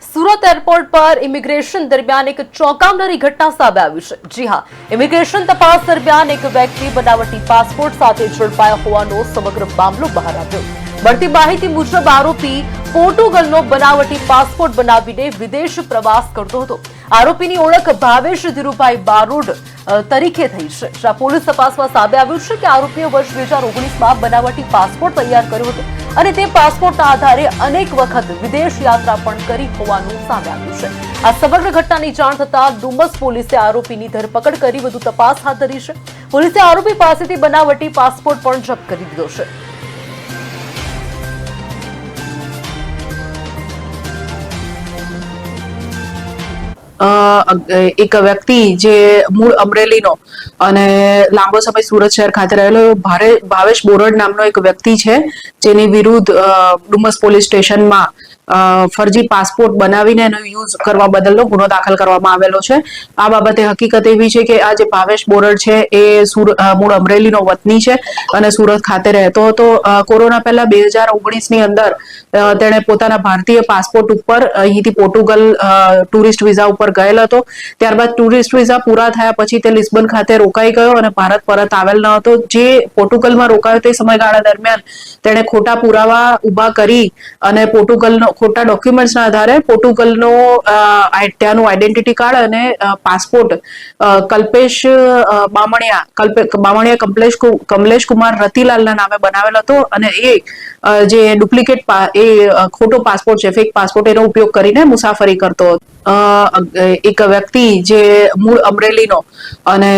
Surat airport પર immigration દરમિયાન એક ચોંકાવનારી ઘટના સામે આવી છે। જી હા, ઇમિગ્રેશન તપાસ દરમિયાન એક વ્યક્તિ બનાવટી પાસપોર્ટ સાથે ઝડપાયો હોવાનો સમગ્ર મામલો બહાર આવ્યો। મળતી માહિતી મુજબ આરોપી પોર્ટુગલનો બનાવટી પાસપોર્ટ બનાવીને વિદેશ પ્રવાસ કરતો હતો। આરોપીની ઓળખ ભાવેશ ધીરુભાઈ બારોડ તરીકે થઈ છે। જ્યાં પોલીસ તપાસમાં સામે આવ્યું છે કે આરોપીએ વર્ષ 2019માં બનાવટી પાસપોર્ટ તૈયાર કર્યો હતો અને તે પાસપોર્ટના આધારે અનેક વખત વિદેશ યાત્રા પણ કરી હોવાનું સામે આવ્યું છે। આ સમગ્ર ઘટનાની જાણ થતાં ડુમસ પોલીસે આરોપીની ધરપકડ કરી વધુ તપાસ હાથ ધરી છે। પોલીસે આરોપી પાસેથી બનાવટી પાસપોર્ટ પણ જપ્ત કરી દીધો છે। એક વ્યક્તિ જે મૂળ અમરેલીનો અને લાંબો સમય સુરત શહેર ખાતે રહેલો ભાવેશ બોરડ નામનો એક વ્યક્તિ છે, જેની વિરુદ્ધ ડુમસ પોલીસ સ્ટેશનમાં ફરજી પાસપોર્ટ બનાવીને એનો યુઝ કરવા બદલનો ગુનો દાખલ કરવામાં આવેલો છે। આ બાબતે હકીકત એવી છે કે આ જે ભાવેશ બોરડ છે એ મૂળ અમરેલીનો વતની છે અને સુરત ખાતે રહેતો હતો। કોરોના પહેલા 2019ની અંદર તેણે પોતાના ભારતીય પાસપોર્ટ ઉપર અહીંથી પોર્ટુગલ ટુરિસ્ટ વિઝા ઉપર ગયેલો હતો। ત્યારબાદ ટુરિસ્ટ વિઝા પૂરા થયા પછી તે લિસ્બન ખાતે રોકાઈ ગયો અને ભારત પરત આવેલ ન હતો। જે પોર્ટુગલમાં રોકાયો તે સમયગાળા દરમિયાન તેણે ખોટા પુરાવા ઉભા કરી અને પોર્ટુગલનો ખોટા ડોક્યુમેન્ટ્સના આધારે પોર્ટુગલનો ત્યાંનું આઈડેન્ટિટી કાર્ડ અને પાસપોર્ટ કલ્પેશ બામણિયા કમલેશ કુમાર રતિલાલના નામે બનાવેલ હતો અને એ જે ડુપ્લિકેટ ખોટો પાસપોર્ટ છે, ફેક પાસપોર્ટ, એનો ઉપયોગ કરીને મુસાફરી કરતો હતો। એક વ્યક્તિ જે મૂળ અમરેલીનો અને